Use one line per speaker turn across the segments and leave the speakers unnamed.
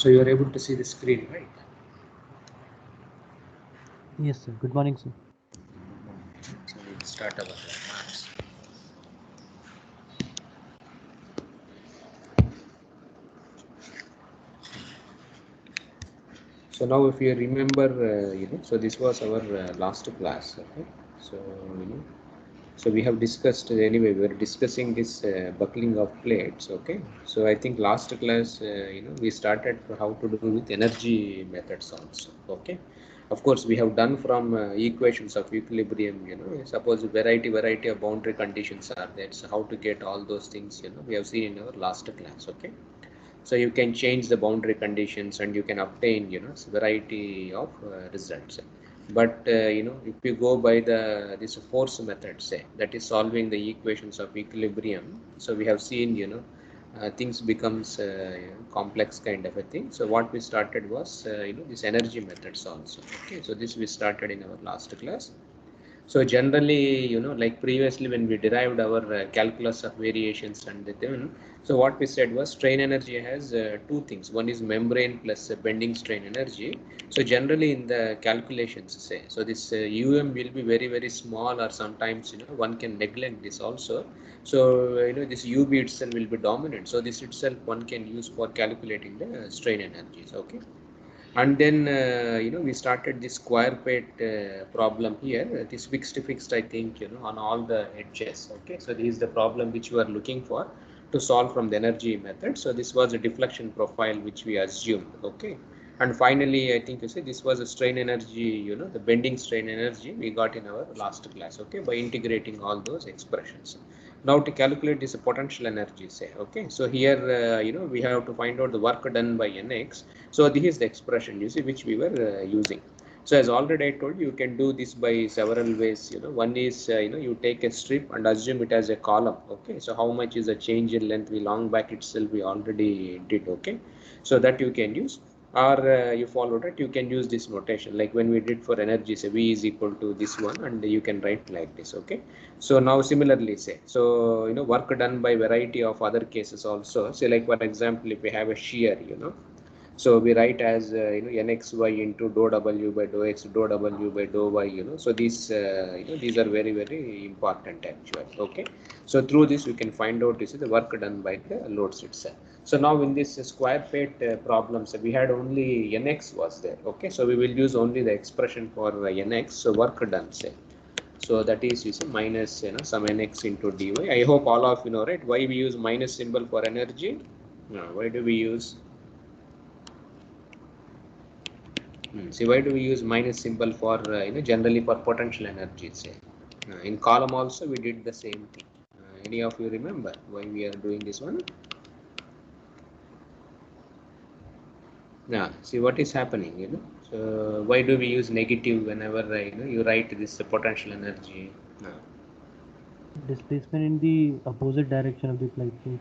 So you are able to see the screen, right?
Yes, sir. Good morning, sir.
So we'll start our remarks. So now, if you remember, so this was our last class. Okay, so so we have discussed anyway. We were discussing this buckling of plates. Okay, so I think last class, we started how to do with energy methods also. Okay, of course we have done from equations of equilibrium. Suppose variety of boundary conditions are there. So how to get all those things. We have seen in our last class. Okay. So you can change the boundary conditions and you can obtain variety of results. But if you go by this force method, say, that is solving the equations of equilibrium, so we have seen things becomes complex kind of a thing. So what we started was this energy methods also. Okay, so this we started in our last class. So generally, like previously when we derived our calculus of variations and then, so what we said was strain energy has two things. One is membrane plus bending strain energy. So generally in the calculations, say, so this will be very, very small, or sometimes, one can neglect this also. So, this UB itself will be dominant. So this itself one can use for calculating the strain energies. Okay. And then we started this square plate problem here. This fixed I think on all the edges. Okay, so this is the problem which we are looking for to solve from the energy method. So this was a deflection profile which we assumed. Okay, and finally I think you see this was a strain energy, the bending strain energy we got in our last class. Okay, by integrating all those expressions. Now to calculate this potential energy, say, okay, so here we have to find out the work done by nx. So this is the expression you see which we were using. So as already I told you, you can do this by several ways. One is you take a strip and assume it as a column. Okay, so how much is the change in length? We long back itself we already did. Okay, so that you can use, or you followed it, you can use this notation like when we did for energy. Say v is equal to this one, and you can write like this. Okay, so now similarly, say, so work done by variety of other cases also. Say like for example, if we have a shear, so we write as nxy into dou w by dou x, dou w by dou y. So these these are very, very important actually. Okay, so through this we can find out this is the work done by the loads itself. So now in this square plate problems, we had only nx was there. Okay, so we will use only the expression for nx. So work done, say, so that is you see minus some nx into dy. I hope all of you know, right, why we use minus symbol for energy. Why do we use see, why do we use minus symbol for generally for potential energy? Say in column also we did the same thing. Any of you remember why we are doing this one? Yeah, see what is happening. So why do we use negative whenever you write this potential energy?
Displacement in the opposite direction of the applied force.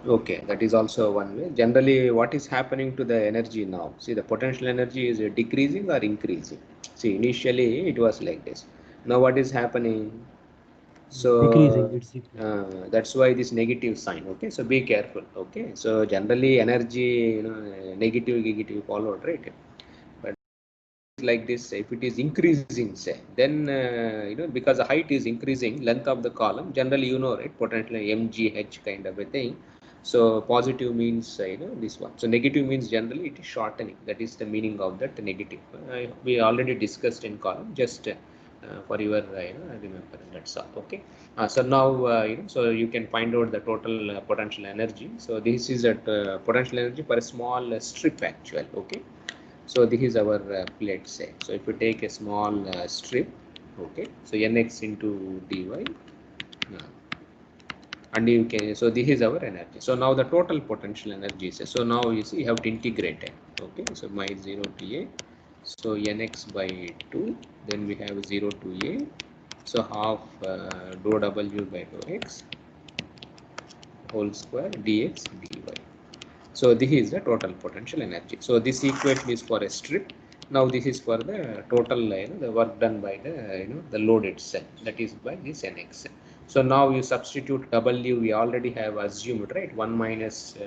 Okay, that is also one way. Generally, what is happening to the energy now? See, the potential energy is decreasing or increasing. See, initially it was like this. Now what is happening?
Decreasing.
So
It's decreasing.
that's why this negative sign. Okay, so be careful. Okay, so generally energy, negative followed, right? But like this, if it is increasing, say, then because the height is increasing, length of the column, generally right, potentially mgh kind of a thing. So positive means this one. So negative means generally it is shortening. That is the meaning of that negative. We already discussed in column. Just for your remember, that's all. Okay. So now so you can find out the total potential energy. So this is at potential energy for a small strip actual. Okay. So this is our plate, say. So if you take a small strip, okay, so nx into dy, and you can, so this is our energy. So now the total potential energy is, so now you see you have to integrate it. Okay, so my 0 to a, so nx by 2, then we have 0 to a, so half dou w by dou x whole square dx dy. So this is the total potential energy. So this equation is for a strip. Now this is for the total the work done by the the load itself. That is by this nx. So now you substitute W, we already have assumed, right? 1 minus,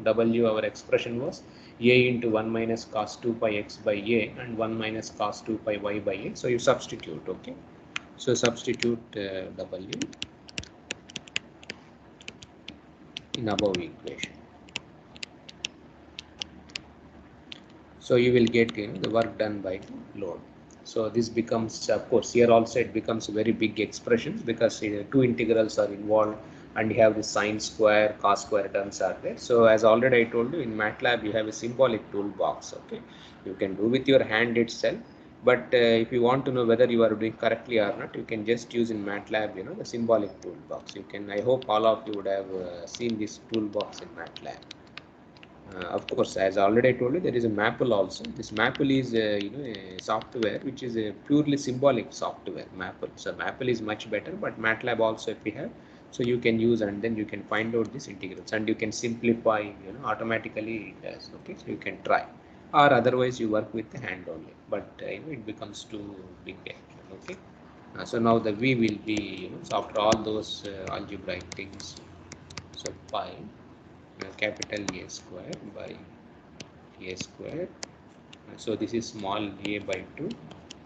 W, our expression was A into 1 minus cos 2 pi x by A and 1 minus cos 2 pi y by A. So you substitute, okay? So substitute W in above equation. So you will get the work done by the load. So this becomes, of course, here also it becomes very big expressions because two integrals are involved and you have the sine square, cos square terms are there. So as already I told you, in MATLAB you have a symbolic toolbox. Okay, you can do with your hand itself, but if you want to know whether you are doing correctly or not, you can just use in MATLAB, the symbolic toolbox. You can. I hope all of you would have seen this toolbox in MATLAB. Of course, as already I told you, there is a Maple also. This Maple is a software which is a purely symbolic software. Maple. So Maple is much better, but MATLAB also if we have, so you can use and then you can find out these integrals and you can simplify. Automatically it does. Okay, so you can try, or otherwise you work with the hand only. But it becomes too big actually. Okay. So now the V will be so after all those algebraic things. So pi. Capital A square by A square. So this is small a by 2.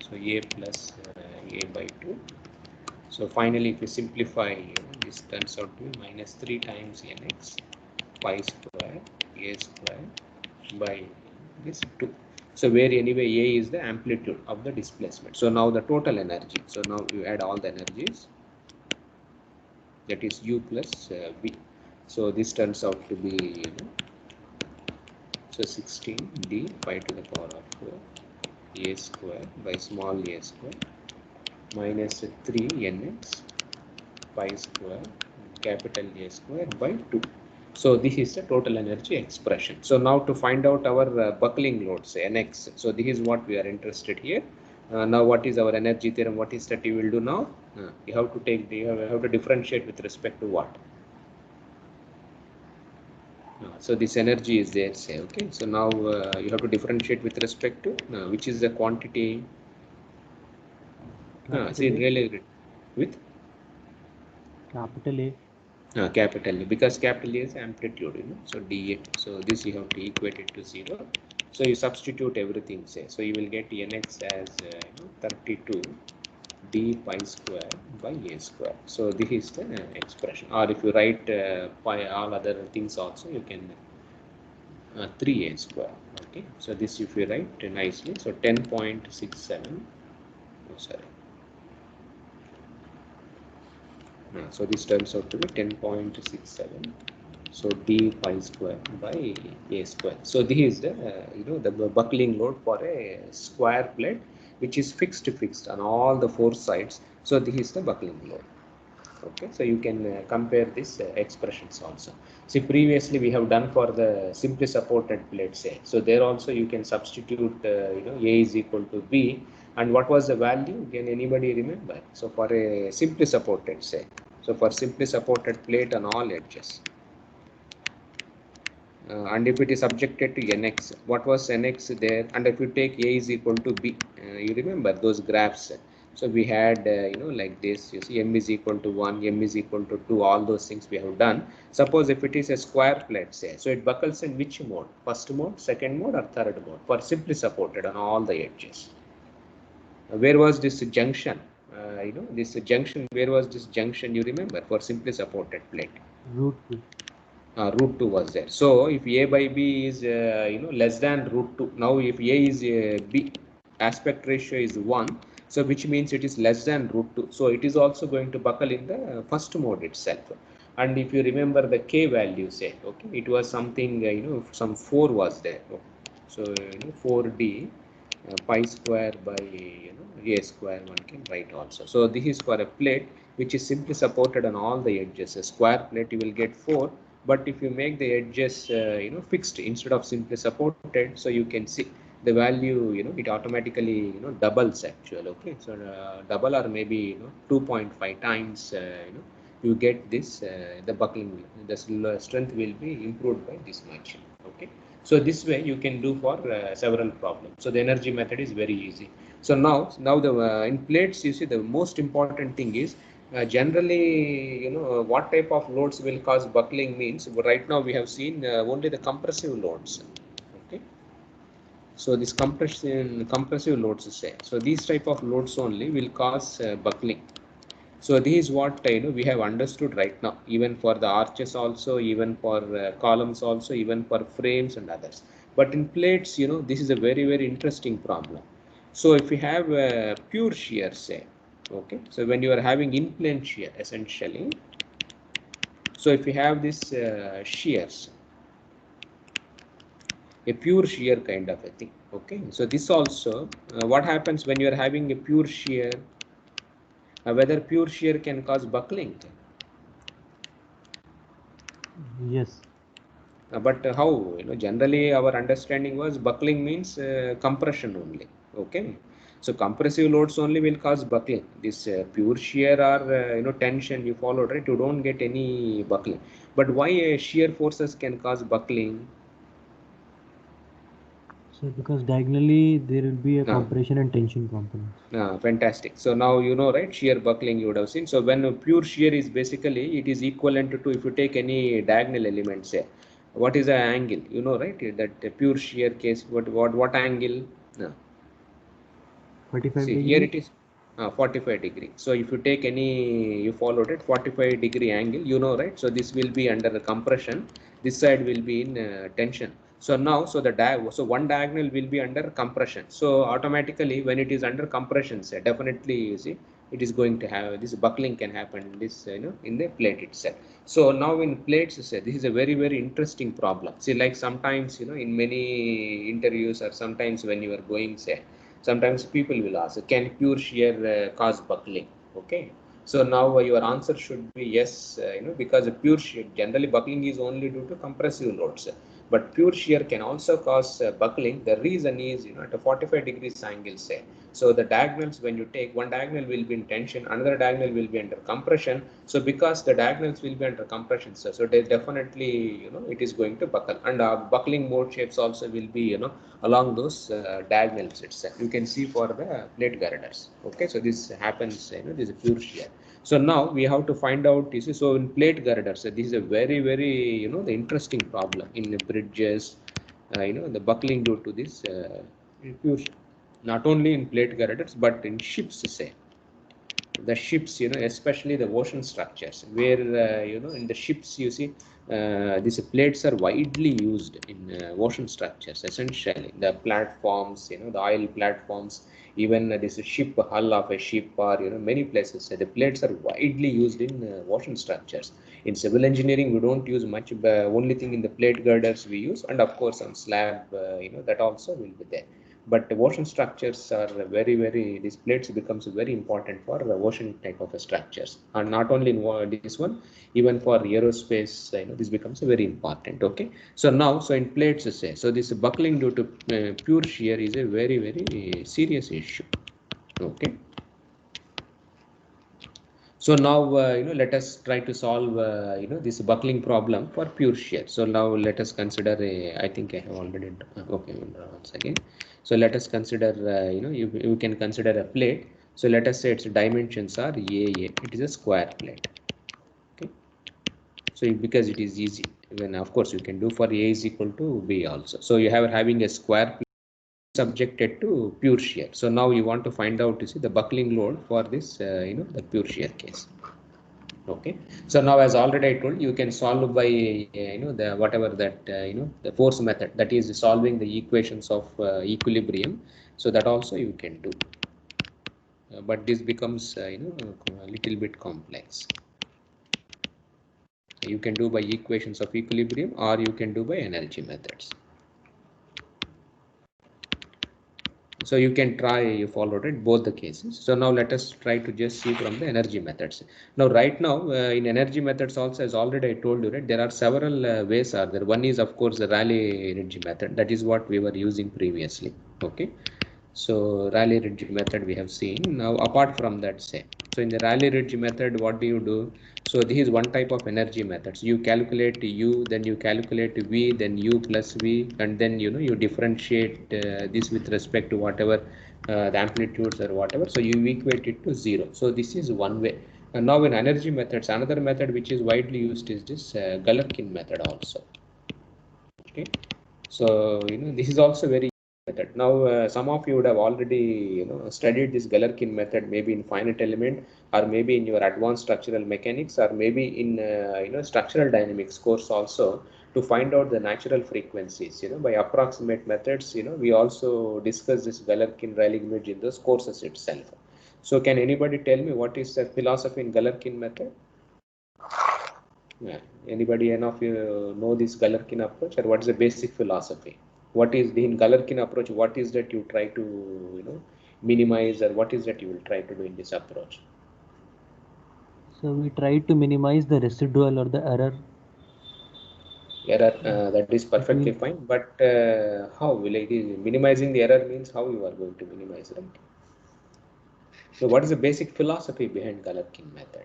So a plus a by 2. So finally, if you simplify, this turns out to be minus 3 times nx pi square a square by this 2. So where anyway a is the amplitude of the displacement. So now the total energy. So now you add all the energies. That is u plus v. So this turns out to be so 16 d pi to the power of 4 a square by small a square minus 3 nx pi square capital A square by 2. So this is the total energy expression. So now to find out our buckling loads nx. So this is what we are interested here. Now what is our energy theorem? What is that you will do now? You have to take you have to differentiate with respect to what? So this energy is there, say, okay. So now you have to differentiate with respect to which is the quantity. See, really with
capital A.
Capital A, because capital A is amplitude, so dA. So this you have to equate it to 0. So you substitute everything, say. So you will get nx as 32 d pi square by a square. So this is the expression. Or if you write pi all other things also, you can 3a square. Okay. So this if you write nicely, so 10.67. Oh, sorry. So this turns out to be 10.67. So d pi square by a square. So this is the the buckling load for a square plate which is fixed on all the 4 sides. So this is the buckling load. Okay, so you can compare these expressions also. See, previously we have done for the simply supported plate, say. So there also you can substitute a is equal to b, and what was the value? Can anybody remember? So for a simply supported, say. So for simply supported plate on all edges. And if it is subjected to nx, what was nx there? And if you take a is equal to b, you remember those graphs. So we had like this, you see m is equal to 1, m is equal to 2, all those things we have done. Suppose if it is a square plate, say, so it buckles in which mode? First mode, second mode, or third mode? For simply supported on all the edges. Where was this junction? This junction, where was this junction, you remember, for simply supported plate?
Root 2.
Root 2 was there. So if a by b is less than root 2, now if a is b, aspect ratio is 1, so which means it is less than root 2. So it is also going to buckle in the first mode itself. And if you remember the k value, say, okay, it was something some 4 was there. So 4d pi square by a square one can write also. So this is for a plate which is simply supported on all the edges. A square plate you will get 4. But if you make the edges fixed instead of simply supported, so you can see the value it automatically doubles actually. Okay, so double or maybe 2.5 times you get this the buckling, the strength will be improved by this much. Okay, so this way you can do for several problems. So the energy method is very easy. So now the in plates, you see, the most important thing is Generally, what type of loads will cause buckling means, right now we have seen only the compressive loads. Okay. So this compressive loads say. So these type of loads only will cause buckling. So this is what we have understood right now, even for the arches also, even for columns also, even for frames and others. But in plates, this is a very, very interesting problem. So if you have pure shear, say, okay, so when you are having in-plane shear, essentially, so if you have this shears, a pure shear kind of a thing, okay, so this also, what happens when you are having a pure shear, whether pure shear can cause buckling?
Yes.
But how, generally our understanding was buckling means compression only. Okay. So compressive loads only will cause buckling. This pure shear or, tension you followed, right? You don't get any buckling. But why shear forces can cause buckling?
So because diagonally there will be a
No.
compression and tension components.
Fantastic. So now right, shear buckling you would have seen. So when pure shear is basically, it is equivalent to, if you take any diagonal element, say, what is the angle? Right? That pure shear case, what angle? No.
45
See, here
degree.
it is 45 degree. So if you take any, you followed it, 45-degree angle, right? So this will be under the compression. This side will be in tension. So now, so so one diagonal will be under compression. So automatically, when it is under compression, say, definitely, you see, it is going to have this buckling can happen. This, in the plate itself. So now in plates, say, this is a very, very interesting problem. See, like sometimes, in many interviews or sometimes when you are going, say, sometimes people will ask, can pure shear cause buckling? Okay. So now your answer should be yes, because pure shear, generally buckling is only due to compressive loads. But pure shear can also cause buckling. The reason is, at a 45 degrees angle, say. So the diagonals, when you take one diagonal will be in tension, another diagonal will be under compression. So because the diagonals will be under compression, so they definitely, it is going to buckle. And buckling mode shapes also will be, along those diagonals itself. You can see for the plate girders. Okay, so this happens, this is pure shear. So now we have to find out, you see, so in plate girders, this is a very, very, the interesting problem in the bridges, the buckling due to this pure shear. Not only in plate girders, but in ships, say. The ships, especially the ocean structures, where, in the ships, you see, these plates are widely used in ocean structures, essentially. The platforms, the oil platforms, even this ship hull of a ship, or, many places, the plates are widely used in ocean structures. In civil engineering, we don't use much, only thing in the plate girders we use, and of course, on slab, that also will be there. But ocean structures are very, very, these plates becomes very important for ocean type of structures, and not only in this one, even for aerospace, this becomes very important. Okay. So now, so in plates, say, so this buckling due to pure shear is a very, very serious issue. Okay. So now, let us try to solve, this buckling problem for pure shear. So now let us consider I think I have already, okay, once again. So let us consider, you can consider a plate. So let us say its dimensions are AA. It is a square plate. Okay. So because it is easy, then of course you can do for A is equal to B also. So you have having a square plate subjected to pure shear. So now you want to find out, you see, the buckling load for this, the pure shear case. Okay. So now, as already I told, you can solve by, the whatever that, the force method, that is solving the equations of equilibrium. So that also you can do. But this becomes, a little bit complex. You can do by equations of equilibrium, or you can do by energy methods. So you can try, you followed it, both the cases. So now let us try to just see from the energy methods. Now, right now, in energy methods also, as already I told you, right, there are several ways are there. One is, of course, the Rayleigh-Ridge method. That is what we were using previously. Okay. So Rayleigh-Ridge method we have seen. Now, apart from that, say, so in the Rayleigh-Ridge method, what do you do? So this is one type of energy methods. You calculate U, then you calculate V, then U plus V, and then, you differentiate this with respect to whatever the amplitudes or whatever. So you equate it to 0. So this is one way. And now in energy methods, another method which is widely used is this Galerkin method also. Okay, so this is also very method. Now some of you would have already studied this Galerkin method, maybe in finite element, or maybe in your advanced structural mechanics, or maybe in structural dynamics course also, to find out the natural frequencies by approximate methods. We also discuss this Galerkin-Rayleigh image in those courses itself. So can anybody tell me what is the philosophy in Galerkin method? Yeah. Anybody, any of you know this Galerkin approach, or what is the basic philosophy? What is the in Galerkin approach? What is that you try to minimize, or what is that you will try to do in this approach?
So we try to minimize the residual or the error.
Error, that is perfectly fine, but how will it is minimizing the error means how you are going to minimize, right? So what is the basic philosophy behind Galerkin method?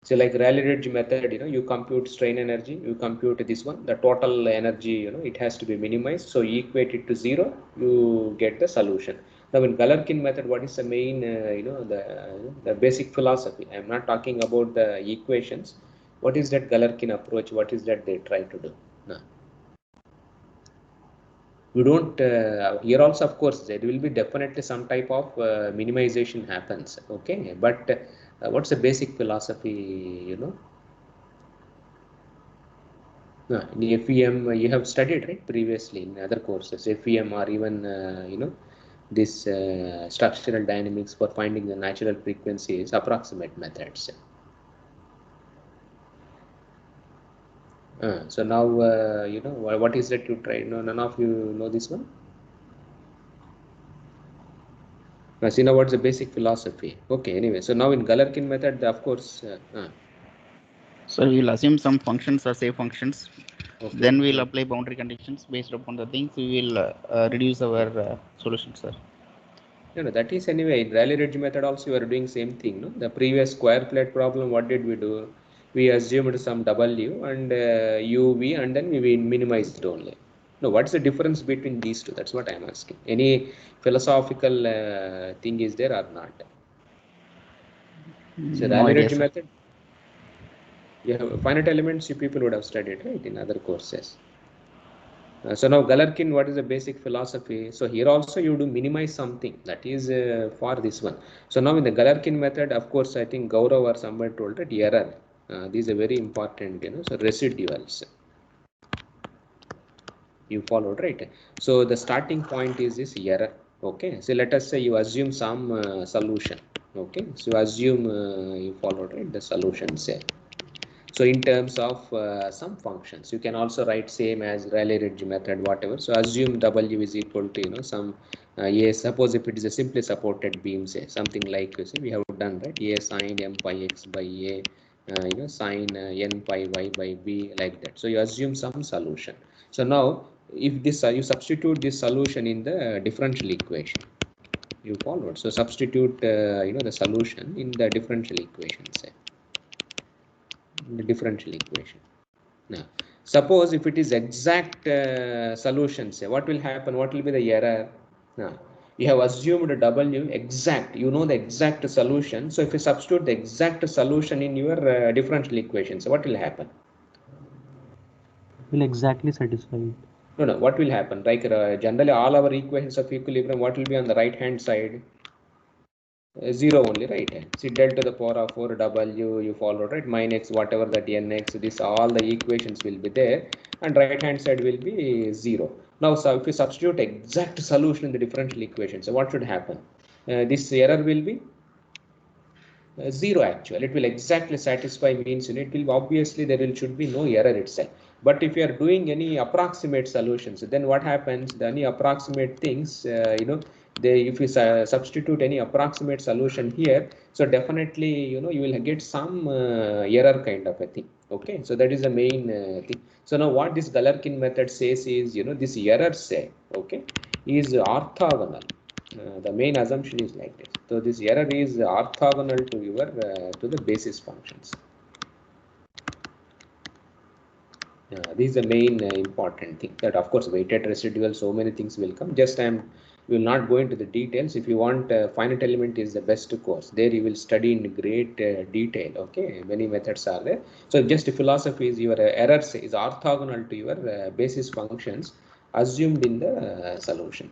So like Rayleigh method, you compute strain energy, you compute this one, the total energy, it has to be minimized. So you equate it to 0, you get the solution. Now in Galerkin method, what is the main, the basic philosophy? I'm not talking about the equations. What is that Galerkin approach? What is that they try to do? No. You don't, here also, of course, there will be definitely some type of minimization happens. Okay. But what's the basic philosophy, in FEM, you have studied, right, previously in other courses, FEM, or even, this structural dynamics for finding the natural frequencies, approximate methods. So now, what is that you try? No, none of you know this one? Now, see now what's the basic philosophy? Okay, anyway, so now in Galerkin method, of course.
So we'll assume some functions are safe functions.
Okay.
Then we'll apply boundary conditions based upon the things. We will reduce our solution, sir.
No, that is anyway in Rayleigh method also you are doing same thing. No, the previous square plate problem, what did we do? We assumed some W and UV, and then we minimized only. No, what's the difference between these two? That's what I'm asking. Any philosophical thing is there or not? So
No idea,
Rayleigh
sir.
method, yeah, finite elements you people would have studied, right, in other courses. So now Galerkin, what is the basic philosophy? So here also you do minimize something, that is for this one. So now in the Galerkin method, of course, I think Gaurav or somebody told that error. These are very important, so residuals. You followed, right? So the starting point is this error. Okay. So let us say you assume some solution. Okay. So assume you followed, right, the solution say. So in terms of some functions, you can also write same as Rayleigh method, whatever. So assume W is equal to some A. Suppose if it is a simply supported beam, say something like you see we have done, right? A sine M pi x by A, sine N pi y by B, like that. So you assume some solution. So now if this you substitute this solution in the differential equation, you followed. So substitute the solution in the differential equation, say. The differential equation. Now, suppose if it is exact solution, say what will happen? What will be the error? Now, you have assumed W exact. You know the exact solution. So if you substitute the exact solution in your differential equation, so what will happen?
Will exactly satisfy it.
No. What will happen? Like generally, all our equations of equilibrium, what will be on the right hand side? 0 only, right? See del to the power of 4 W, you followed, right? Min x, whatever that nx, this all the equations will be there, and right hand side will be 0. Now, so if you substitute exact solution in the differential equation, so what should happen? This error will be 0 actually. It will exactly satisfy means it will obviously should be no error itself. But if you are doing any approximate solutions, then what happens? Any approximate things, if you substitute any approximate solution here, so definitely you will get some error kind of a thing. Okay, so that is the main thing. So now what this Galerkin method says is this error say, okay, is orthogonal. The main assumption is like this. So this error is orthogonal to your to the basis functions. This is the main important thing. That of course weighted residual, so many things will come. Just I am We will not go into the details. If you want, finite element is the best course. There you will study in great detail. Okay, many methods are there. So just philosophy is your errors is orthogonal to your basis functions assumed in the solution.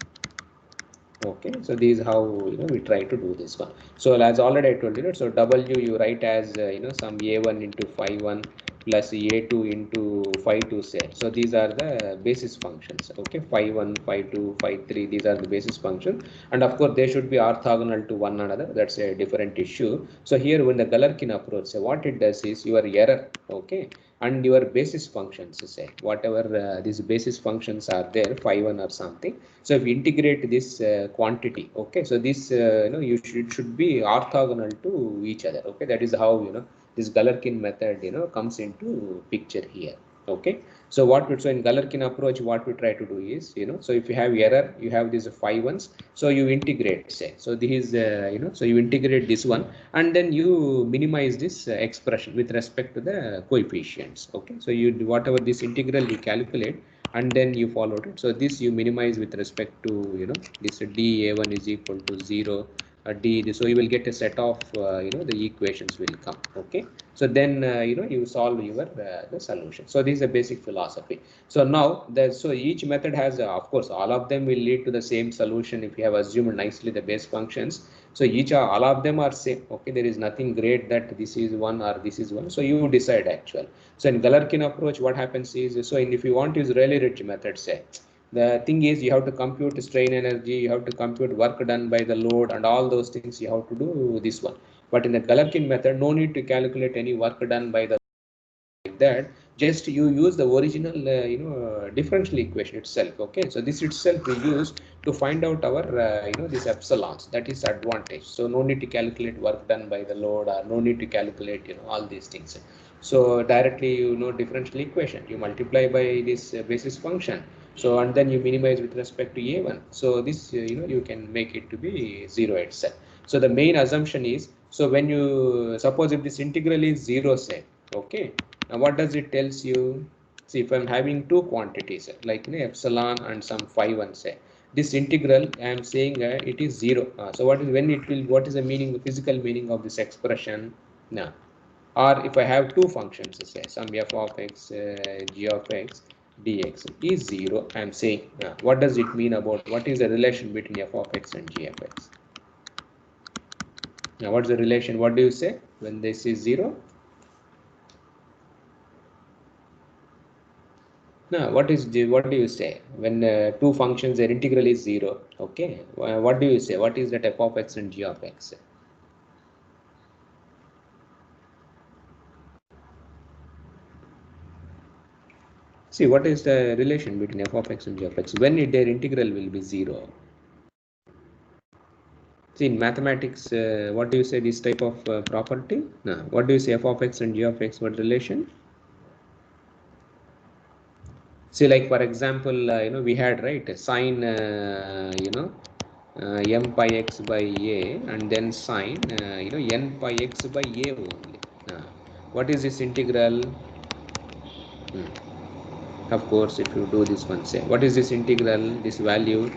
Okay, so this is how we try to do this one. So as already I told you, so W you write as some A1 into phi 1 plus A2 into phi 2 say. So these are the basis functions. Okay, phi 1, phi 2, phi 3, these are the basis functions, and of course they should be orthogonal to one another. That's a different issue. So here when the Galerkin approach, so what it does is your error, okay, and your basis functions, say whatever these basis functions are there, phi 1 or something. So if we integrate this quantity, okay, so this you should be orthogonal to each other. Okay, that is how this Galerkin method comes into picture here. Okay, so so in Galerkin approach, what we try to do is so if you have error, you have these phi ones, so you integrate, say, so this is so you integrate this one and then you minimize this expression with respect to the coefficients. Okay, so you whatever this integral you calculate and then you followed it. So this you minimize with respect to this dA1 is equal to 0 d. So you will get a set of the equations will come. Okay, so then you solve your the solution. So this is a basic philosophy. So now so each method has of course all of them will lead to the same solution if you have assumed nicely the base functions. So all of them are same. Okay, there is nothing great that this is one or this is one. So you decide actually. So in Galerkin approach, what happens is, so if you want to use Rayleigh-Ridge method, say, the thing is you have to compute strain energy, you have to compute work done by the load and all those things you have to do this one. But in the Galerkin method, no need to calculate any work done by the like that. Just you use the original differential equation itself. Okay, so this itself we use to find out our this epsilons. That is advantage. So no need to calculate work done by the load or no need to calculate all these things. So directly differential equation you multiply by this basis function, so and then you minimize with respect to a1. So this you can make it to be 0 itself. So the main assumption is, so when you suppose if this integral is 0, say, okay, now what does it tells you? See, if I'm having two quantities like epsilon and some phi 1, say, this integral I am saying it is 0. So what is when it will, what is the meaning, the physical meaning of this expression now? Or if I have two functions, say some f of x, g of x dx is 0, I am saying what does it mean about, what is the relation between f of x and g of x? Now what's the relation? What do you say when this is 0? Now what do you say when two functions their integral is 0? Okay, what do you say? What is that f of x and g of x? See, what is the relation between f of x and g of x when their integral will be 0? See, in mathematics, what do you say this type of property? Now, what do you say f of x and g of x, what relation? See, like for example, we had, right, sine, m pi x by a and then sine, n pi x by a only. What is this integral? Of course, if you do this one, say, what is this integral, this value?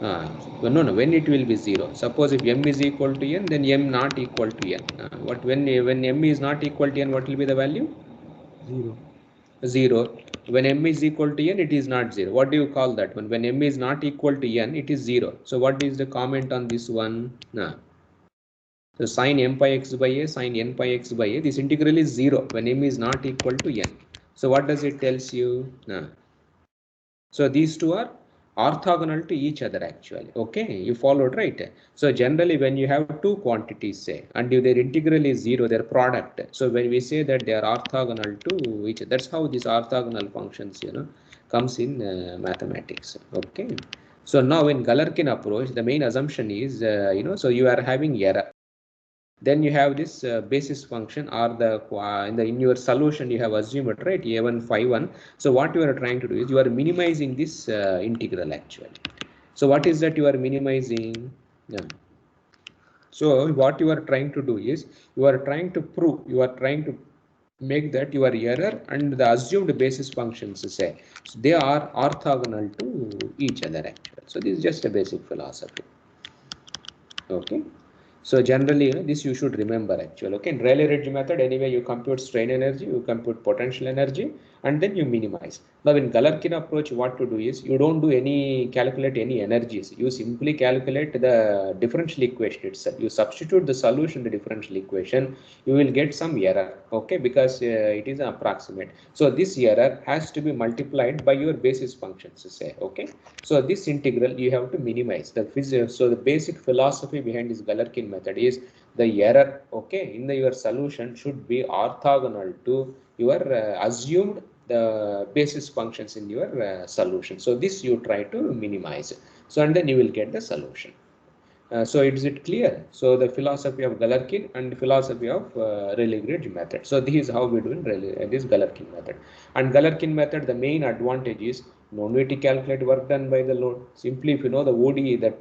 No, when it will be 0. Suppose if m is equal to n, then m not equal to n. What when m is not equal to n, what will be the value?
0.
0. When m is equal to n, it is not 0. What do you call that one? When m is not equal to n, it is 0. So what is the comment on this one? So sine m pi x by a, sine n pi x by a, this integral is 0 when m is not equal to n. So what does it tells you? So these two are orthogonal to each other actually. Okay, you followed, right? So generally when you have two quantities, say, and if their integral is 0, their product, so when we say that they are orthogonal to each other, that's how these orthogonal functions comes in mathematics. Okay, so now in Galerkin approach, the main assumption is so you are having error. Then you have this basis function or in your solution you have assumed, right, a1 phi 1. So what you are trying to do is you are minimizing this integral actually. So what is that you are minimizing? So what you are trying to do is you are trying to prove, you are trying to make that your error and the assumed basis functions say, so they are orthogonal to each other actually. So this is just a basic philosophy. Okay. So generally, this you should remember actually. Okay, in Rayleigh-Ridge method, anyway, you compute strain energy, you compute potential energy, and then you minimize. Now, in Galerkin approach, what to do is you don't do calculate any energies. You simply calculate the differential equation itself. You substitute the solution to differential equation, you will get some error. Okay, because it is an approximate. So this error has to be multiplied by your basis functions. Say, okay. So this integral you have to minimize the physics. So the basic philosophy behind this Galerkin method is the error, okay, in your solution should be orthogonal to your assumed the basis functions in your solution. So this you try to minimize. So and then you will get the solution. So is it clear? So the philosophy of Galerkin and philosophy of Rayleigh-Ridge method. So this is how we do in this Galerkin method. And Galerkin method, the main advantage is no need to calculate work done by the load. Simply if you know the ODE, that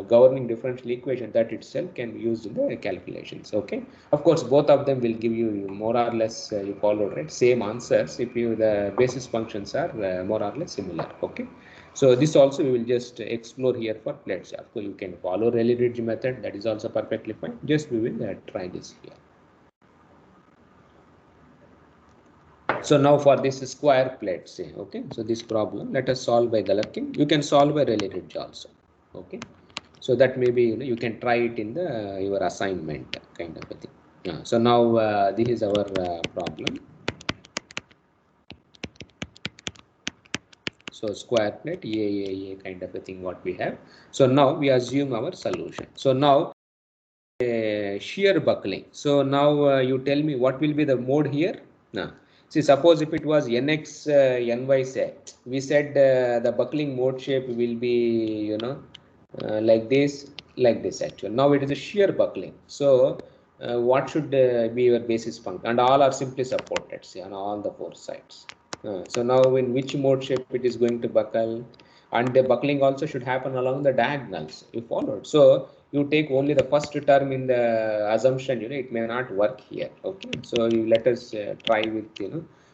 governing differential equation, that itself can be used in the calculations. Okay. Of course, both of them will give you more or less you follow right same answers if you the basis functions are more or less similar. Okay. So this also we will just explore here for plates. Of course, you can follow Rayleigh-Ridge method. That is also perfectly fine. Just we will try this here. So now for this square plate, say, okay. So this problem, let us solve by Galerkin. You can solve by Rayleigh-Ridge also. Okay. So that maybe you can try it in the your assignment kind of a thing. So now this is our problem. So square plate, A kind of a thing what we have. So now we assume our solution. So now shear buckling. So now you tell me what will be the mode here. Now, see, suppose if it was NX NY say, we said the buckling mode shape will be like this actually. Now it is a shear buckling. So what should be your basis function? And all are simply supported, see, on all the four sides. So now in which mode shape it is going to buckle, and the buckling also should happen along the diagonals. You followed. So you take only the first term in the assumption, it may not work here. Okay. So you let us try with,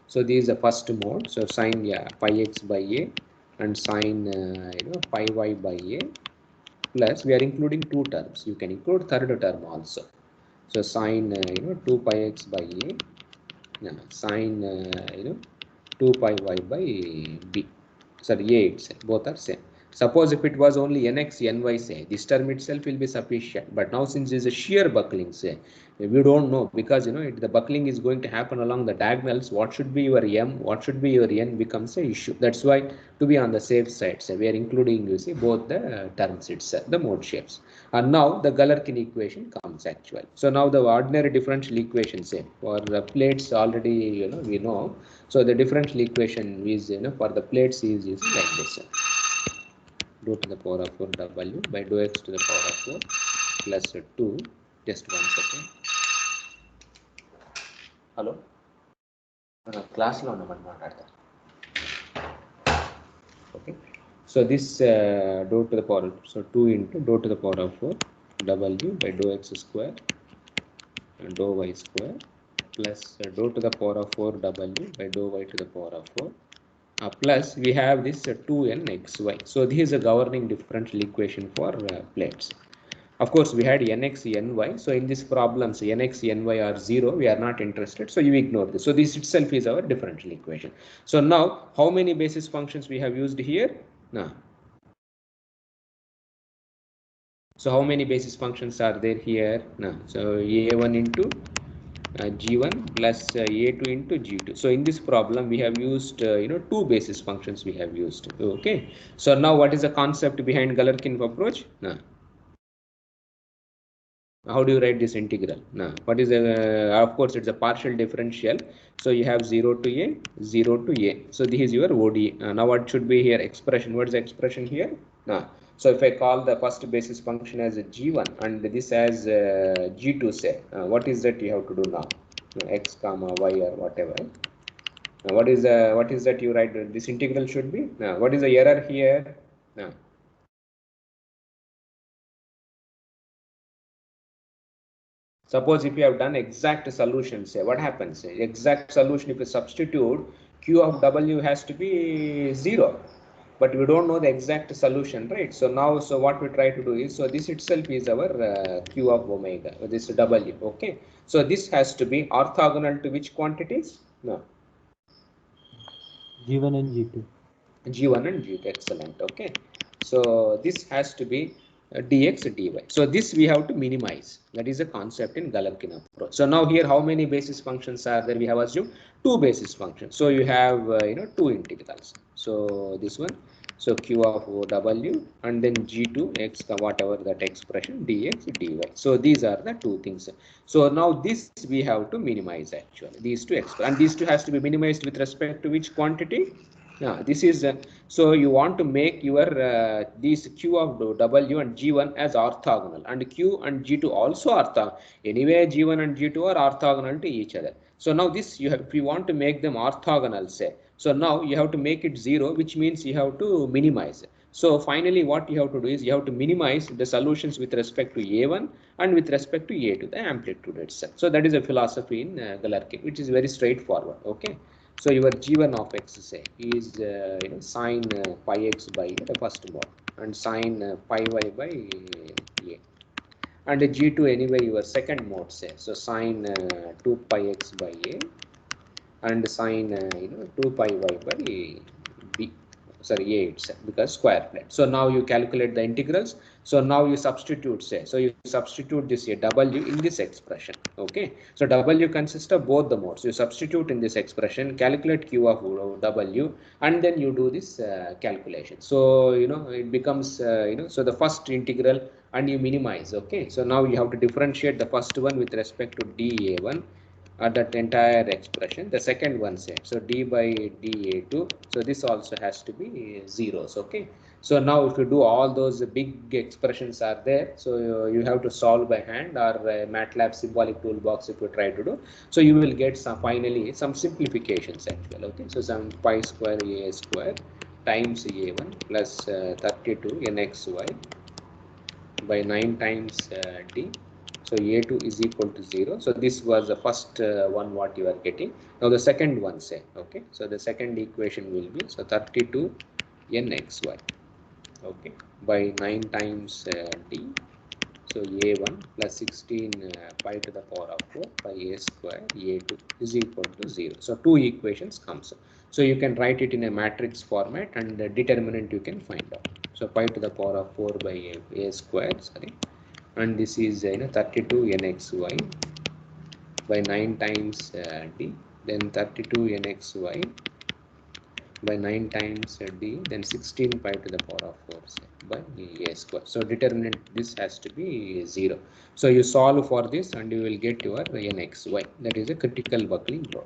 so this is the first mode. So sine, pi x by a and sine, pi y by a plus we are including two terms. You can include third term also. So sine, 2 pi x by a, sine, 2 pi y by b. Sorry, a itself, both are same. Suppose if it was only nx, ny, say, this term itself will be sufficient. But now since it's a shear buckling, say, we don't know because, the buckling is going to happen along the diagonals. What should be your m, what should be your n becomes a issue. That's why to be on the safe side, say, we are including, you see, both the terms itself, the mode shapes. And now the Galerkin equation comes actually. So now the ordinary differential equation, say, for the plates already, we know. So the differential equation is, for the plates is like this. Dou to the power of 4 w by dou x to the power of 4 plus 2. Just 1 second. Hello? Class lo okay. So this dou to the power, so 2 into dou to the power of 4 w by dou x square and dou y square plus dou to the power of 4 w by dou y to the power of 4. Plus we have this 2n xy. So this is a governing differential equation for plates. Of course, we had nx ny. So in this problems, nx ny are 0. We are not interested. So you ignore this. So this itself is our differential equation. So now, how many basis functions we have used here? Now, so how many basis functions are there here? Now, so a1 into g1 plus a2 into g2. So in this problem we have used two basis functions we have used. Okay. So now what is the concept behind Galerkin approach? Now, how do you write this integral? Now, what is the of course it's a partial differential. So you have 0 to a, 0 to a. So this is your ODE. Now what should be here? Expression. What is the expression here? Now, so if I call the first basis function as a g1 and this as g2, say, what is that you have to do now? X comma y or whatever. Now, what is that you write? This integral should be. Now, what is the error here? Now, Suppose if you have done exact solution, say what happens? Exact solution, if you substitute, Q of W has to be 0. But we don't know the exact solution, right? So now, so what we try to do is, so this itself is our Q of omega, this W, okay? So this has to be orthogonal to which quantities? No.
G1 and G2.
G1 and G2, excellent, okay? So this has to be dx dy. So this we have to minimize. That is a concept in Galerkin approach. So now here, how many basis functions are there? We have assumed 2 basis functions. So you have 2 integrals. So this one, so Q of W and then G2 x whatever that expression dx dy. So these are the 2 things. So now this we have to minimize actually, these 2 expressions, and these 2 has to be minimized with respect to which quantity? Yeah, this is so you want to make your these Q of W and G1 as orthogonal, and Q and G2 also orthogonal. Anyway, G1 and G2 are orthogonal to each other. So now this you have, if you want to make them orthogonal, say, so now you have to make it 0, which means you have to minimize it. So finally, what you have to do is you have to minimize the solutions with respect to A1 and with respect to A2, the amplitude itself. So that is a philosophy in Galerkin, which is very straightforward. Okay. So your G1 of x, say, is sine pi x by the first mod, and sine pi y by a. And G2 anyway your second mode, say, so sine 2 pi x by a and sine 2 pi y by b, sorry, a itself, because square plate. So now you calculate the integrals. So now you substitute, say, so you substitute this W in this expression. Okay, so W consists of both the modes. You substitute in this expression, calculate Q of W, and then you do this calculation. So it becomes so the first integral, and you minimize. Okay, so now you have to differentiate the first one with respect to dA1 that entire expression. The second one, say, so d by dA2, so this also has to be zeros. Okay, so now if you do all those big expressions are there, so you have to solve by hand or MATLAB symbolic toolbox if you try to do, so you will get some finally some simplifications actually. Okay, so some pi square a square times a1 plus 32 nxy by 9 times d. So A2 is equal to 0. So this was the first one what you are getting. Now the second one, say, okay. So the second equation will be, so 32 nxy, okay, by 9 times d. So A1 plus 16 pi to the power of 4 by a square A2 is equal to 0. So 2 equations comes. So you can write it in a matrix format, and the determinant you can find out. So pi to the power of 4 by a square, sorry, and this is 32 nxy by 9 times d, then 32 nxy by 9 times d, then 16 pi to the power of 4 by a square. So determinant this has to be 0. So you solve for this and you will get your nxy, that is a critical buckling load.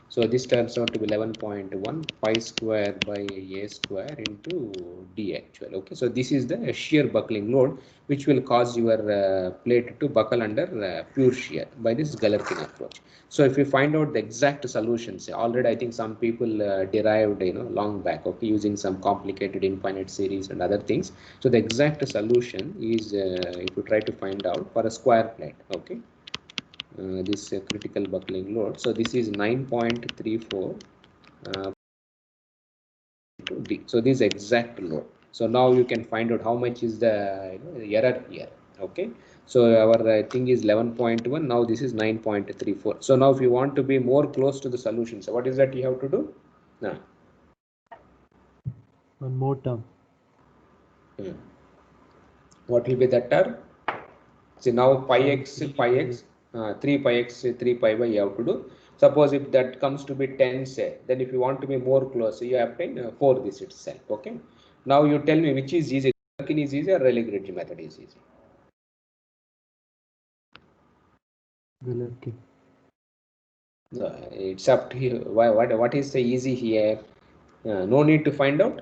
So this turns out to be 11.1 pi square by a square into d actual. Okay, so this is the shear buckling load which will cause your plate to buckle under pure shear by this Galerkin approach. So if you find out the exact solutions, already I think some people derived long back, okay, using some complicated infinite series and other things. So the exact solution is if you try to find out for a square plate, okay. This critical buckling load. So this is 9.34 to D. So this is exact load. So now you can find out how much is the error here. Okay. So our thing is 11.1. Now this is 9.34. So now if you want to be more close to the solution, so what is that you have to do? Now,
One more term.
What will be that term? See now pi x, 3 pi x, 3 pi y you have to do. Suppose if that comes to be 10, say, then if you want to be more close, you obtain 4 this itself. Okay. Now you tell me which is easy. Galerkin is easy or Rayleigh-Ridge method is easy?
Galerkin.
It's up to you. What is the easy here? No need to find out.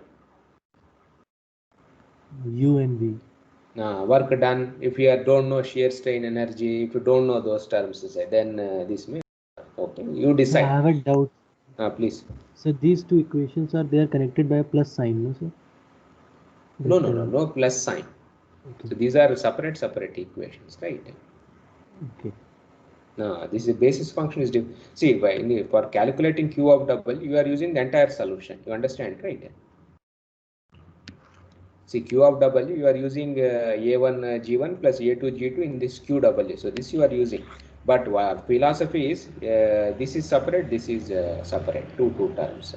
U and V.
Work done. If you don't know shear strain energy, if you don't know those terms, then this may. Okay, you decide.
I have a doubt.
Please.
So these two equations they are connected by a plus sign, no sir?
No plus sign.
Okay.
So these are separate equations, right?
Okay.
No, this is basis function is see for calculating q of double, you are using the entire solution. You understand, right? See, q of w, you are using a1 g1 plus a2 g2 in this qw. So this you are using. But philosophy is this is separate, this is separate, two terms.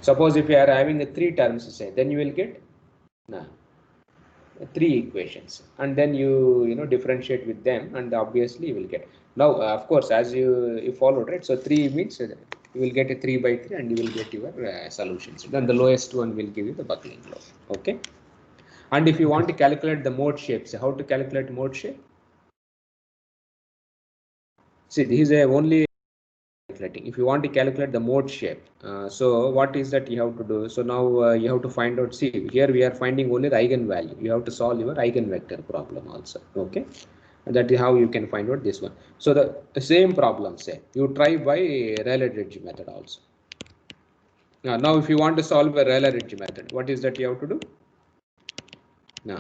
Suppose if you are having three terms, say, then you will get three equations, and then you differentiate with them, and obviously you will get. Now, of course, as you followed, right? So 3 means you will get a 3 by 3, and you will get your solutions. Then the lowest one will give you the buckling law. Okay. And if you want to calculate the mode shapes, how to calculate mode shape? See, this is only calculating. If you want to calculate the mode shape, so what is that you have to do? So now you have to find out. See, here we are finding only the eigenvalue. You have to solve your eigenvector problem also. Okay, and that is how you can find out this one. So the same problem, say you try by Rayleigh-Ridge method also. Now, if you want to solve a Rayleigh-Ridge method, what is that you have to do? Now,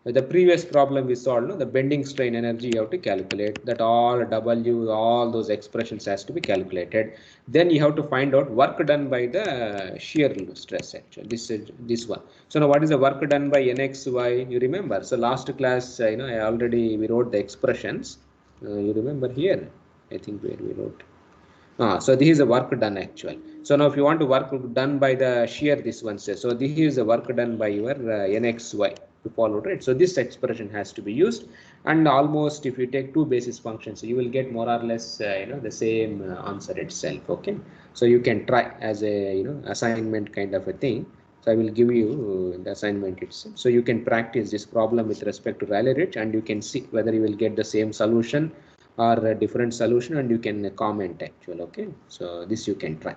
the previous problem we solved, the bending strain energy you have to calculate, that all W, all those expressions has to be calculated. Then you have to find out work done by the shear stress actually. This one. So now what is the work done by NXY? You remember? So last class, I already we wrote the expressions. You remember here? I think where we wrote. So this is the work done actually. So now if you want to work done by the shear, this one says, so this is the work done by your NXY to follow, right? So this expression has to be used, and almost if you take two basis functions, you will get more or less the same answer itself. Okay, so you can try as a assignment kind of a thing. So I will give you the assignment itself, so you can practice this problem with respect to Rayleigh-Ridge, and you can see whether you will get the same solution or a different solution, and you can comment actually. Okay, so this you can try.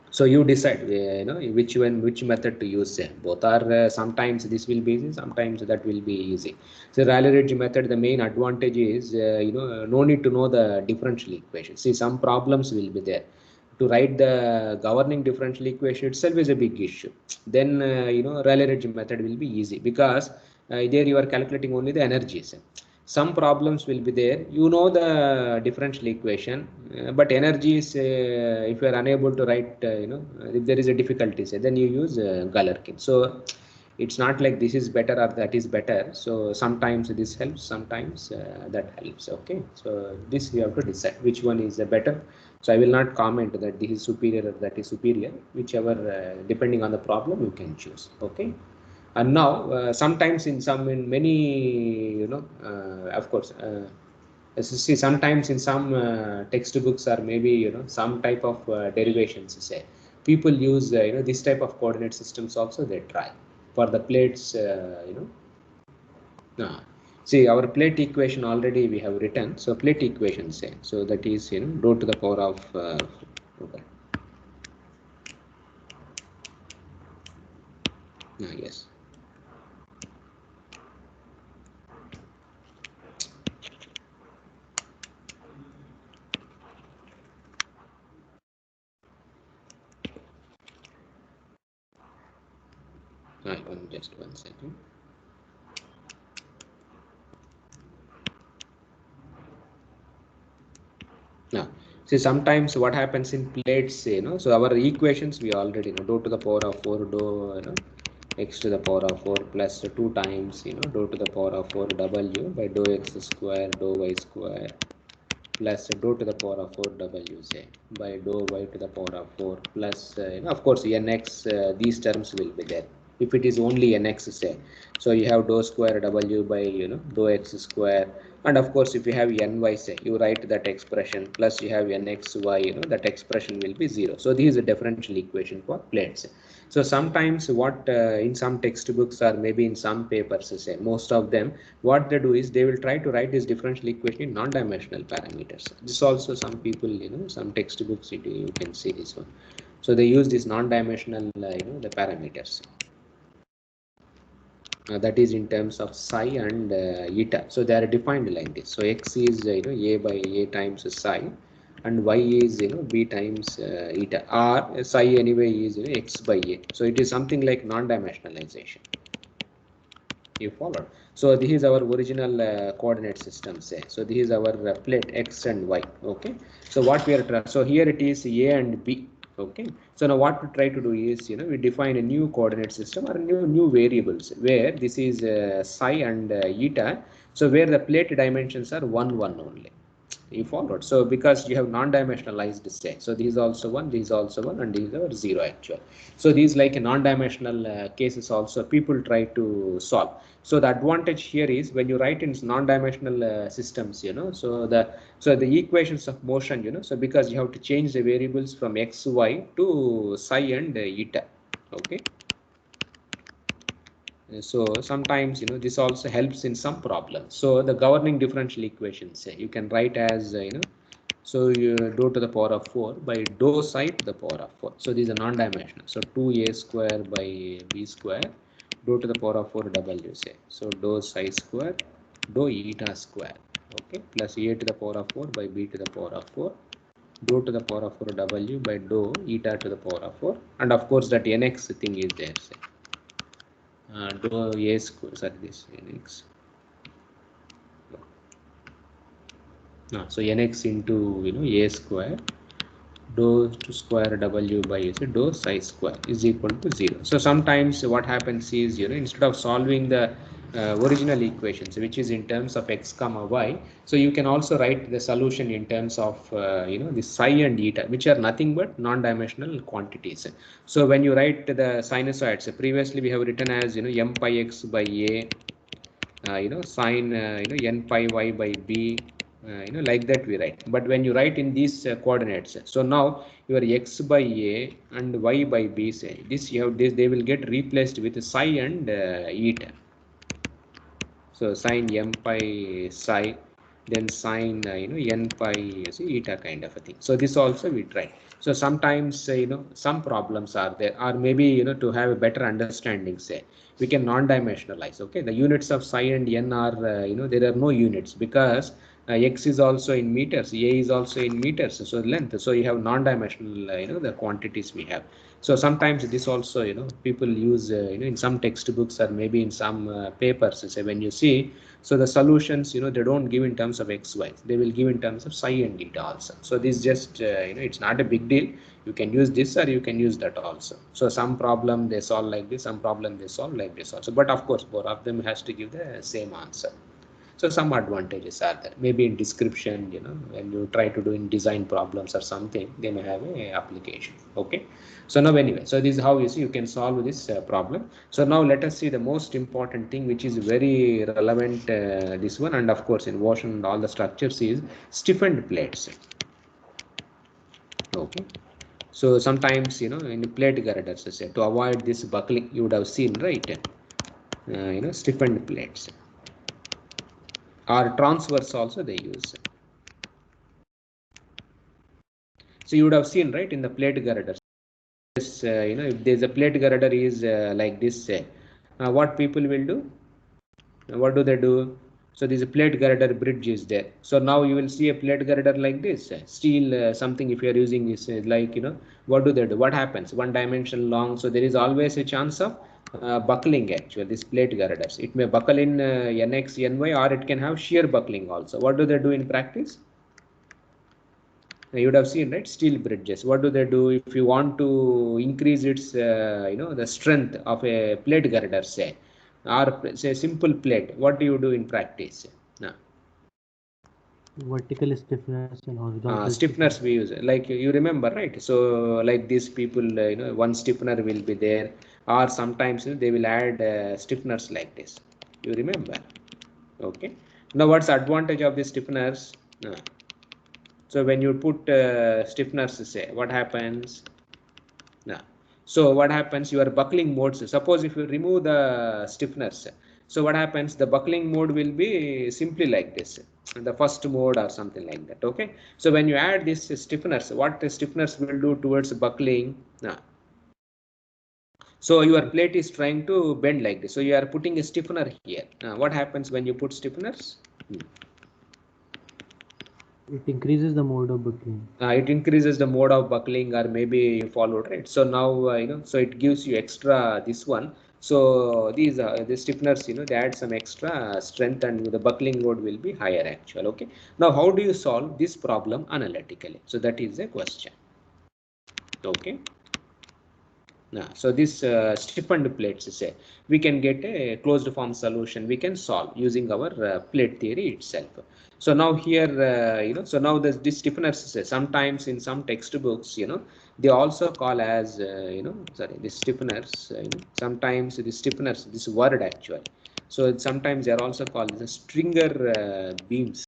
So you decide which method to use. Both are sometimes this will be easy, sometimes that will be easy. So Rayleigh-Ridge method, the main advantage is no need to know the differential equation. See, some problems will be there. To write the governing differential equation itself is a big issue. Then Rayleigh-Ridge method will be easy, because there you are calculating only the energies. Some problems will be there, the differential equation, but energies, if you are unable to write, if there is a difficulty, then you use Galerkin. So it's not like this is better or that is better. So sometimes this helps, sometimes that helps. Okay, so this you have to decide which one is better. So I will not comment that this is superior or that is superior. Whichever, depending on the problem, you can choose. Okay. And now sometimes in many of course, see, sometimes in some textbooks, or maybe some type of derivations, say people use this type of coordinate systems also, they try for the plates. See, our plate equation already we have written. So plate equation, say, so that is rho to the power of okay. Yes. Just 1 second. Now, see, sometimes what happens in plates, so our equations we already know, dou to the power of 4 dou x to the power of 4 plus 2 times dou to the power of 4 w by dou x square dou y square plus dou to the power of 4 w, say, by dou y to the power of 4 plus of course nx, these terms will be there. If it is only nx, say, so you have dou square w by dou x square, and of course if you have ny, say, you write that expression plus you have nxy, that expression will be 0. So this is a differential equation for plates. So sometimes what in some textbooks, or maybe in some papers, say most of them, what they do is they will try to write this differential equation in non-dimensional parameters. This also some people, some textbooks, you can see this one. So they use this non-dimensional the parameters. That is in terms of psi and eta. So they are defined like this. So x is a by a times psi, and y is b times eta, or psi anyway is x by a. So it is something like non-dimensionalization. You followed. So this is our original coordinate system, say. So this is our plate X and Y. Okay. So what we are so here it is A and B. Okay. So now what we try to do is, we define a new coordinate system or new variables where this is psi and eta. So where the plate dimensions are 1, 1 only. You followed. So because you have non-dimensionalized set, so these also one, these also one, and these are 0 actual. So these like a non-dimensional cases also people try to solve. So the advantage here is when you write in non-dimensional systems, so the equations of motion, so because you have to change the variables from x, y to psi and eta. Okay. So sometimes this also helps in some problems. So the governing differential equations you can write as so you dou to the power of 4 by dou psi to the power of 4. So these are non-dimensional. So 2a square by b square dou to the power of 4 w say. So dou psi square dou eta square. Okay, plus a to the power of 4 by b to the power of 4 dou to the power of 4 w by dou eta to the power of 4, and of course that nx thing is there. Say. Dou a square, sorry, this nx. So nx into a square dou to square w by dou psi square is equal to 0. So sometimes what happens is instead of solving the original equations which is in terms of x comma y, so you can also write the solution in terms of the psi and eta, which are nothing but non-dimensional quantities. So when you write the sinusoids, previously we have written as m pi x by a sine n pi y by b, like that we write. But when you write in these coordinates, so now your x by a and y by b, say this you have this, they will get replaced with psi and eta. So sine m pi psi, then sine n pi eta kind of a thing. So this also we try. So sometimes some problems are there, or maybe to have a better understanding, say we can non-dimensionalize. Okay, the units of psi and n are there are no units because x is also in meters, a is also in meters, so length. So you have non-dimensional the quantities we have. So sometimes this also people use in some textbooks or maybe in some papers. Say when you see, so the solutions they don't give in terms of x, y, they will give in terms of psi and eta also. So this just it's not a big deal. You can use this or you can use that also. So some problem they solve like this, some problem they solve like this also. But of course both of them has to give the same answer. So some advantages are there. Maybe in description, when you try to do in design problems or something, they may have a application. Okay. So now anyway, so this is how you can solve this problem. So now let us see the most important thing, which is very relevant, this one, and of course in motion and all the structures is stiffened plates. Okay. So sometimes in the plate girders, say to avoid this buckling, you would have seen, right? Stiffened plates. Or transverse also they use. So you would have seen, right, in the plate girders. This, if there's a plate girder is like this, what people will do? What do they do? So this plate girder bridge is there. So now you will see a plate girder like this. Steel something if you are using this like what do they do? What happens? One dimension long. So there is always a chance of buckling actually. This plate girders. It may buckle in nx, ny, or it can have shear buckling also. What do they do in practice? You would have seen, right, steel bridges. What do they do if you want to increase its the strength of a plate girder, say, or say simple plate? What do you do in practice?
Vertical stiffness and horizontal
Stiffeners we use, like you remember, right? So like these people one stiffener will be there, or sometimes they will add stiffeners like this, you remember. Okay, now what's the advantage of the stiffeners? So when you put stiffeners, say what happens? So what happens? Your buckling modes. Suppose if you remove the stiffeners, so what happens? The buckling mode will be simply like this, the first mode or something like that. Okay. So when you add this stiffeners, what the stiffeners will do towards buckling? So your plate is trying to bend like this. So you are putting a stiffener here. What happens when you put stiffeners?
It increases the mode of buckling.
It increases the mode of buckling, or maybe you followed, right? So now so it gives you extra this one. So these are the stiffeners, they add some extra strength and the buckling load will be higher actual. Okay. Now, how do you solve this problem analytically? So that is a question. Okay. Now, so this stiffened plates, say, we can get a closed form solution we can solve using our plate theory itself. So now here, so now this stiffeners, say, sometimes in some textbooks, they also call as, sorry, the stiffeners, sometimes the stiffeners, this word actually. So sometimes they are also called the stringer beams.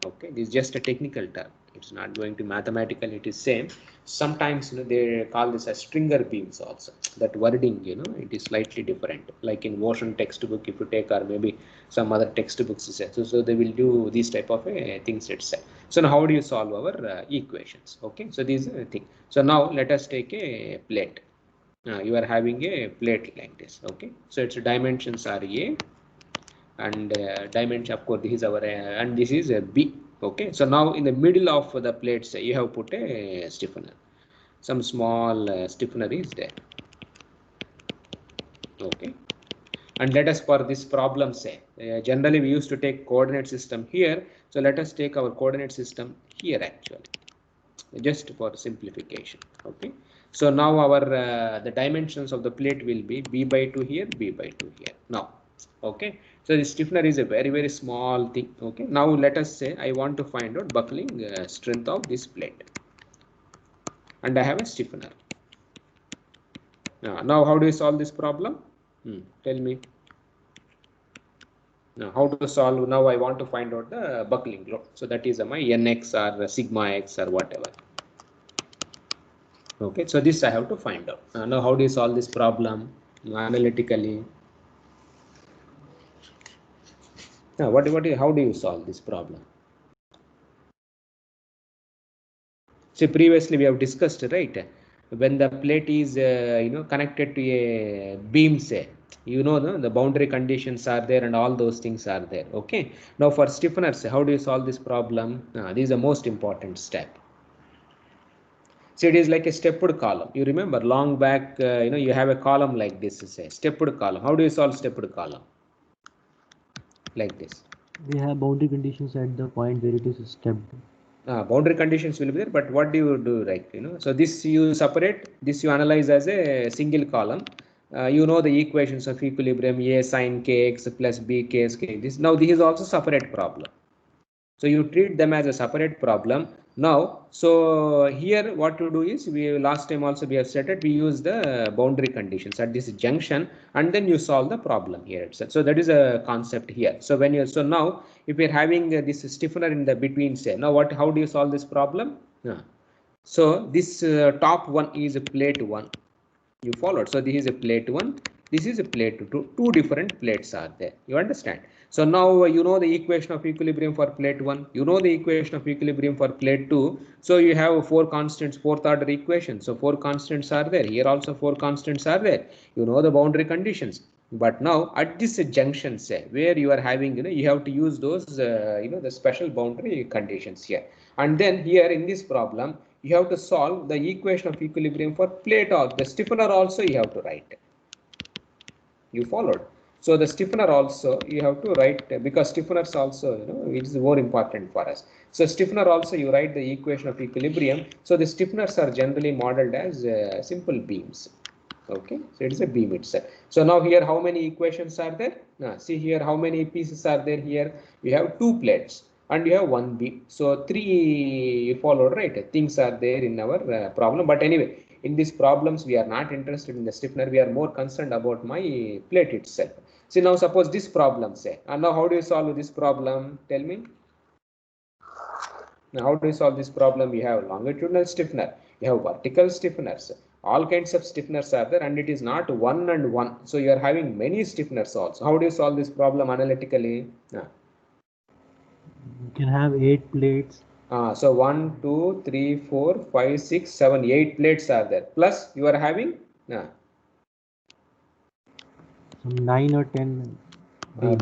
Okay, this is just a technical term. It's not going to mathematical, it is same. Sometimes they call this as stringer beams also. That wording, it is slightly different. Like in motion textbook, if you take, or maybe some other textbooks, so they will do these type of things itself. So now how do you solve our equations? Okay, so these are the thing. So now let us take a plate. You are having a plate like this. Okay, so its dimensions are A, and dimension, of course, this is our and this is a B. Okay, so now in the middle of the plates you have put a stiffener, some small stiffener is there. Okay, and let us, for this problem, say generally we used to take coordinate system here, so let us take our coordinate system here actually, just for simplification. Okay, so now our the dimensions of the plate will be B by 2 here, B by 2 here now. Okay, so the stiffener is a very, very small thing. Okay, now let us say I want to find out buckling strength of this plate, and I have a stiffener. Now how do you solve this problem? Tell me. Now how to solve? Now I want to find out the buckling load. So that is my nx or sigma x or whatever. Okay, so this I have to find out. Now how do you solve this problem analytically? Now how do you solve this problem? See, previously we have discussed, right? When the plate is connected to a beam, say, the boundary conditions are there and all those things are there. Okay, now for stiffeners, how do you solve this problem? This is the most important step. So it is like a stepped column. You remember long back, you have a column like this, say stepped column. How do you solve stepped column? Like this.
We have boundary conditions at the point where it is stepped.
Boundary conditions will be there, but what do you do, right? So this you separate, this you analyze as a single column. The equations of equilibrium, A sine kx plus B kx. Now this is also separate problem. So you treat them as a separate problem. Now, so here what to do is, we last time also we have said it, we use the boundary conditions at this junction, and then you solve the problem here itself. So that is a concept here. So when you, so now if you're having this stiffener in the between, say, now how do you solve this problem? So this top one is a plate 1. You followed. So this is a plate 1, this is a plate 2. Two different plates are there. You understand? So now you know the equation of equilibrium for plate 1. You know the equation of equilibrium for plate 2. So you have 4 constants, fourth order equation. So 4 constants are there. Here also 4 constants are there. You know the boundary conditions. But now at this junction, say, where you are having, you have to use those, the special boundary conditions here. And then here in this problem, you have to solve the equation of equilibrium for plate, or the stiffener also you have to write. You followed. So the stiffener also you have to write, because stiffeners also, it is more important for us. So stiffener also you write the equation of equilibrium. So the stiffeners are generally modeled as simple beams. Okay, so it is a beam itself. So now here how many equations are there? Now see here how many pieces are there here. We have 2 plates and you have 1 beam. So 3 followed, right? Things are there in our problem. But anyway, in these problems we are not interested in the stiffener. We are more concerned about my plate itself. See, now suppose this problem, say, and now how do you solve this problem? Tell me. Now how do you solve this problem? We have longitudinal stiffener, you have vertical stiffeners, all kinds of stiffeners are there, and it is not 1 and 1. So you are having many stiffeners also. How do you solve this problem analytically?
You can have 8 plates.
So 1, 2, 3, 4, 5, 6, 7, 8 plates are there. Plus you are having
some 9 or 10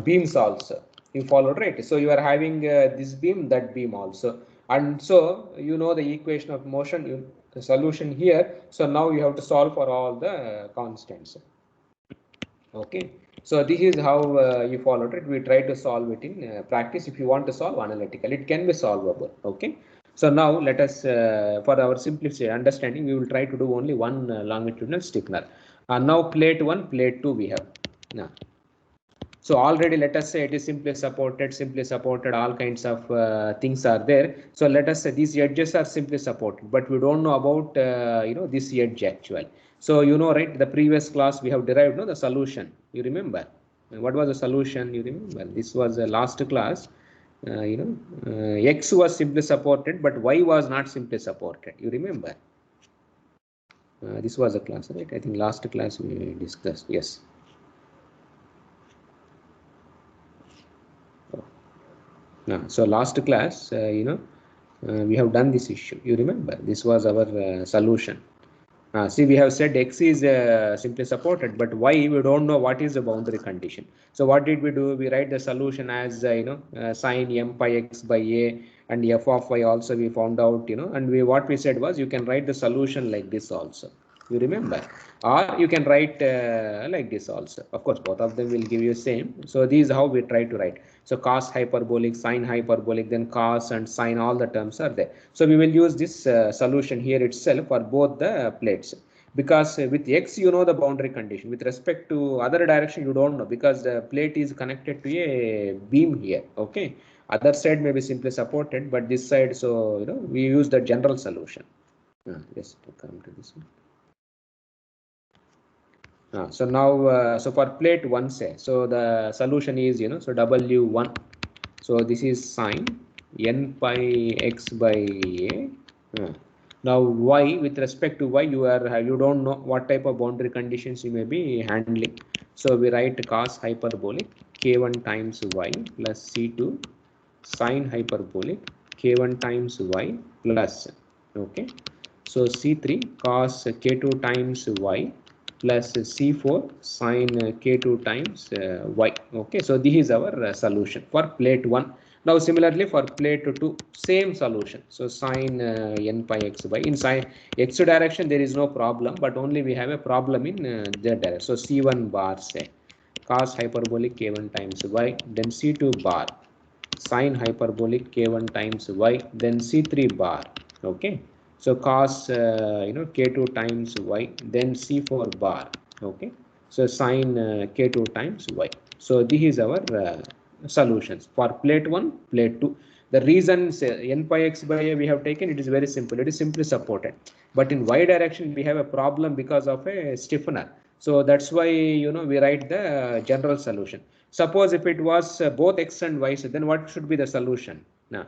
beams also. You followed, right? So you are having this beam, that beam also. And so you know the equation of motion, the solution here. So now you have to solve for all the constants. Okay, so this is how you followed it. We try to solve it in practice. If you want to solve analytical, it can be solvable. Okay, so now let us, for our simplicity understanding, we will try to do only one longitudinal stiffener. Now plate 1, plate 2 we have. Now, so already let us say it is simply supported, all kinds of things are there. So let us say these edges are simply supported, but we don't know about this edge actually. So you know, right, the previous class we have derived the solution, you remember. What was the solution? You remember, this was the last class. X was simply supported, but Y was not simply supported, you remember. This was a class, right? I think last class we discussed. Yes. So last class, we have done this issue. You remember, this was our solution. See, we have said X is simply supported, but Y, we don't know what is the boundary condition. So what did we do? We write the solution as, sine m pi x by a, and f of y also we found out, and what we said was you can write the solution like this also. You remember, or you can write like this also. Of course, both of them will give you same. So this is how we try to write. So cos hyperbolic, sine hyperbolic, then cos and sine, all the terms are there. So we will use this solution here itself for both the plates, because with x you know the boundary condition. With respect to other direction you don't know, because the plate is connected to a beam here. Okay, other side may be simply supported, but this side, so we use the general solution. Yes, to come to this one. So now, so for plate 1 say, so the solution is, so W1. So this is sine n pi x by a. Now y, with respect to y, you don't know what type of boundary conditions you may be handling. So we write cos hyperbolic k1 times y plus c2 sine hyperbolic k1 times y plus, okay. So c3 cos k2 times y plus c4 sine k2 times y. Okay, so this is our solution for plate 1. Now similarly for plate 2, same solution. So sine n pi x by, in sine x direction there is no problem, but only we have a problem in z direction. So c1 bar say cos hyperbolic k1 times y, then c2 bar sine hyperbolic k1 times y, then c3 bar. Okay, so cos k2 times y, then c4 bar. Okay, so sine k2 times y. So this is our solutions for plate 1, plate 2. The reasons n pi x by a we have taken, it is very simple. It is simply supported, but in y direction we have a problem because of a stiffener. So that's why we write the general solution. Suppose if it was both x and y, so then what should be the solution? Now,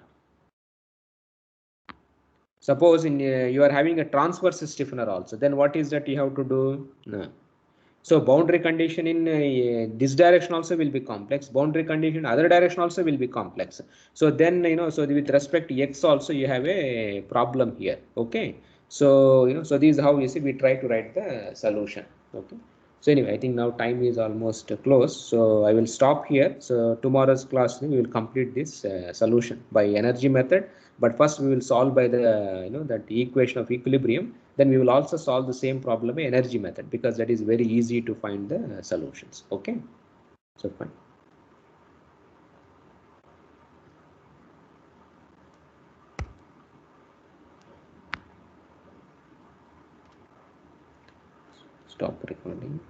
suppose you are having a transverse stiffener also, then what is that you have to do? No. So boundary condition in this direction also will be complex. Boundary condition other direction also will be complex. So then so with respect to x also you have a problem here. Okay. So so this is how you see we try to write the solution. Okay. So anyway, I think now time is almost close. So I will stop here. So tomorrow's class we will complete this solution by energy method. But first we will solve by the that equation of equilibrium. Then we will also solve the same problem by energy method, because that is very easy to find the solutions. Okay. So fine. Stop recording.